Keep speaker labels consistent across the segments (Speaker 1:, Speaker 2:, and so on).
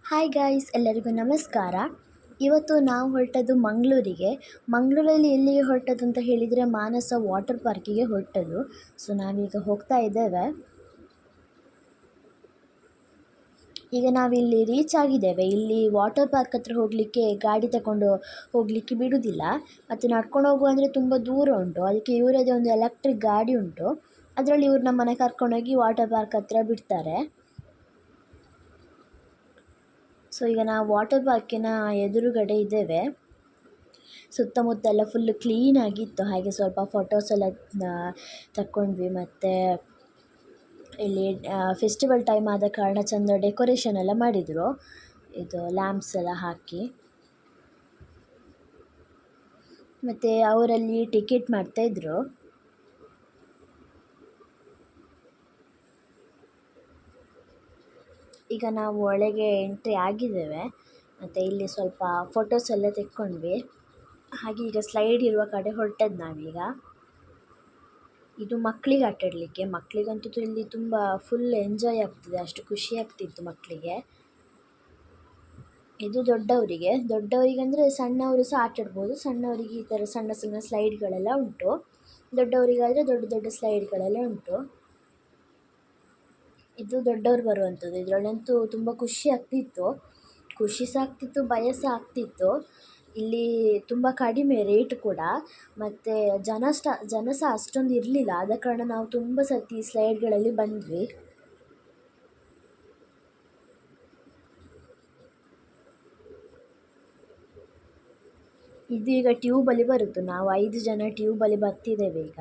Speaker 1: Hi guys, ಎಲ್ಲರಿಗೂ ನಮಸ್ಕಾರ. ಇವತ್ತು ನಾವು ಹೊರಟದ್ದು ಮಂಗಳೂರಿಗೆ. ಮಂಗಳೂರಲ್ಲಿ ಎಲ್ಲಿಗೆ ಹೊರಟದ್ದು ಅಂತ ಹೇಳಿದರೆ ಮಾನಸ ವಾಟರ್ ಪಾರ್ಕಿಗೆ ಹೊರಟದ್ದು. ಸೊ ನಾವೀಗ ಹೋಗ್ತಾ ಇದ್ದೇವೆ. ಈಗ ನಾವಿಲ್ಲಿ ರೀಚ್ ಆಗಿದ್ದೇವೆ. ಇಲ್ಲಿ ವಾಟರ್ ಪಾರ್ಕ್ ಹತ್ರ ಹೋಗಲಿಕ್ಕೆ ಗಾಡಿ ತಗೊಂಡು ಹೋಗಲಿಕ್ಕೆ ಬಿಡುವುದಿಲ್ಲ, ಮತ್ತು ನಡ್ಕೊಂಡು ಹೋಗುವ ಅಂದರೆ ತುಂಬ ದೂರ ಉಂಟು. ಅದಕ್ಕೆ ಇವರದೇ ಒಂದು ಎಲೆಕ್ಟ್ರಿಕ್ ಗಾಡಿ ಉಂಟು, ಅದರಲ್ಲಿ ಇವರು ನಮ್ಮನ್ನು ಕರ್ಕೊಂಡೋಗಿ ವಾಟರ್ ಪಾರ್ಕ್ ಹತ್ರ ಬಿಡ್ತಾರೆ. ಸೊ ಈಗ ನಾವು ವಾಟರ್ ಪಾರ್ಕಿನ ಎದುರುಗಡೆ ಇದ್ದೇವೆ. ಸುತ್ತಮುತ್ತ ಎಲ್ಲ ಫುಲ್ಲು ಕ್ಲೀನಾಗಿತ್ತು. ಹಾಗೆ ಸ್ವಲ್ಪ ಫೋಟೋಸ್ ಎಲ್ಲ ತಕ್ಕೊಂಡ್ವಿ. ಮತ್ತು ಇಲ್ಲಿ ಫೆಸ್ಟಿವಲ್ ಟೈಮ್ ಆದ ಕಾರಣ ಚೆಂದ ಡೆಕೋರೇಷನ್ ಎಲ್ಲ ಮಾಡಿದರು, ಇದು ಲ್ಯಾಂಪ್ಸ್ ಎಲ್ಲ ಹಾಕಿ. ಮತ್ತು ಅವರಲ್ಲಿ ಟಿಕೆಟ್ ಮಾಡ್ತಾಯಿದ್ರು. ಈಗ ನಾವು ಒಳಗೆ ಎಂಟ್ರಿ ಆಗಿದ್ದೇವೆ. ಮತ್ತು ಇಲ್ಲಿ ಸ್ವಲ್ಪ ಫೋಟೋಸ್ ಎಲ್ಲ ತೆಕ್ಕೊಂಡ್ವಿ. ಹಾಗೆ ಈಗ ಸ್ಲೈಡ್ ಇರುವ ಕಡೆ ಹೊರಟದ್ದು ನಾವೀಗ. ಇದು ಮಕ್ಕಳಿಗೆ ಆಟಾಡಲಿಕ್ಕೆ. ಮಕ್ಕಳಿಗಂತೂ ಇಲ್ಲಿ ತುಂಬ ಫುಲ್ ಎಂಜಾಯ್ ಆಗ್ತಿದೆ, ಅಷ್ಟು ಖುಷಿ ಆಗ್ತಿತ್ತು ಮಕ್ಕಳಿಗೆ. ಇದು ದೊಡ್ಡವರಿಗೆ ಅಂದರೆ ಸಣ್ಣವರು ಸಹ ಆಟಾಡ್ಬೋದು. ಸಣ್ಣವರಿಗೆ ಈ ಥರ ಸಣ್ಣ ಸಣ್ಣ ಸ್ಲೈಡ್ಗಳೆಲ್ಲ ಉಂಟು. ದೊಡ್ಡವರಿಗಾದರೆ ದೊಡ್ಡ ದೊಡ್ಡ ಸ್ಲೈಡ್ಗಳೆಲ್ಲ ಉಂಟು. ಇದು ದೊಡ್ಡವರು ಬರುವಂಥದ್ದು. ಇದರಲ್ಲಂತೂ ತುಂಬ ಖುಷಿ ಸಹ ಆಗ್ತಿತ್ತು, ಭಯ ಸಹ ಆಗ್ತಿತ್ತು. ಇಲ್ಲಿ ತುಂಬ ಕಡಿಮೆ ರೇಟ್ ಕೂಡ, ಮತ್ತು ಜನ ಸಹ ಅಷ್ಟೊಂದು ಇರಲಿಲ್ಲ. ಆದ ಕಾರಣ ನಾವು ತುಂಬ ಸರ್ತಿ ಸ್ಲೈಡ್ಗಳಲ್ಲಿ ಬಂದ್ವಿ. ಇದು ಈಗ ಟ್ಯೂಬಲ್ಲಿ ಬರುತ್ತು. ನಾವು 5 ಜನ ಟ್ಯೂಬಲ್ಲಿ ಬರ್ತಿದ್ದೇವೆ ಈಗ.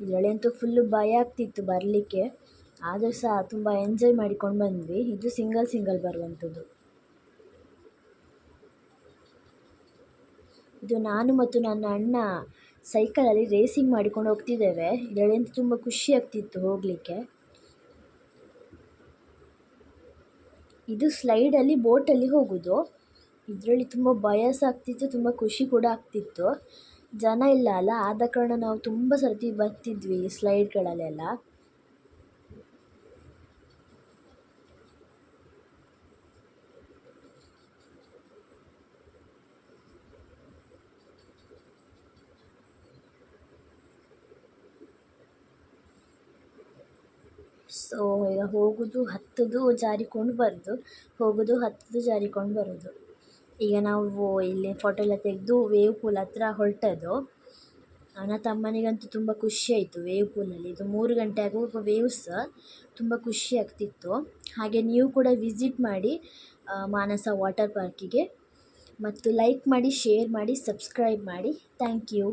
Speaker 1: ಇದರಲ್ಲಂತೂ ಫುಲ್ಲು ಭಯ ಆಗ್ತಿತ್ತು ಬರಲಿಕ್ಕೆ, ಆದರೂ ಸಹ ತುಂಬ ಎಂಜಾಯ್ ಮಾಡಿಕೊಂಡು ಬಂದ್ವಿ. ಇದು ಸಿಂಗಲ್ ಬರುವಂಥದ್ದು. ಇದು ನಾನು ಮತ್ತು ನನ್ನ ಅಣ್ಣ ಸೈಕಲಲ್ಲಿ ರೇಸಿಂಗ್ ಮಾಡಿಕೊಂಡು ಹೋಗ್ತಿದ್ದೇವೆ. ಇದರಲ್ಲಂತೂ ತುಂಬ ಖುಷಿ ಆಗ್ತಿತ್ತು ಹೋಗಲಿಕ್ಕೆ. ಇದು ಸ್ಲೈಡಲ್ಲಿ ಬೋಟಲ್ಲಿ ಹೋಗೋದು. ಇದರಲ್ಲಿ ತುಂಬ ಭಯ ಸಹ ಆಗ್ತಿತ್ತು, ತುಂಬ ಖುಷಿ ಕೂಡ ಆಗ್ತಿತ್ತು. ಜನ ಇಲ್ಲ ಅಲ್ಲ, ಆದ ಕಾರಣ ನಾವು ತುಂಬ ಸರ್ತಿ ಬರ್ತಿದ್ವಿ ಸ್ಲೈಡ್ಗಳಲ್ಲೆಲ್ಲ. ಸೊ ಈಗ ಹೋಗೋದು ಹತ್ತೋದು ಜಾರಿಕೊಂಡು ಬರೋದು, ಹೋಗೋದು ಹತ್ತೋದು ಜಾರಿಕೊಂಡು ಬರೋದು. ಈಗ ನಾವು ಇಲ್ಲಿ ಫೋಟೋ ಎಲ್ಲ ತೆಗೆದು ವೇವ್ ಪೂಲ್ ಹತ್ರ ಹೊರಟದ್ದು. ನನ್ನ ತಮ್ಮನಿಗಂತೂ ತುಂಬ ಖುಷಿ ಆಯಿತು ವೇವ್ ಪೂಲಲ್ಲಿ. ಇದು 3 ಗಂಟೆ ಆಗುವಾಗ ವೇವ್ಸ್ ತುಂಬ ಖುಷಿ ಆಗ್ತಿತ್ತು. ಹಾಗೆ ನೀವು ಕೂಡ ವಿಸಿಟ್ ಮಾಡಿ ಮಾನಸ ವಾಟರ್ ಪಾರ್ಕಿಗೆ. ಮತ್ತು ಲೈಕ್ ಮಾಡಿ, ಶೇರ್ ಮಾಡಿ, ಸಬ್ಸ್ಕ್ರೈಬ್ ಮಾಡಿ. Thank you.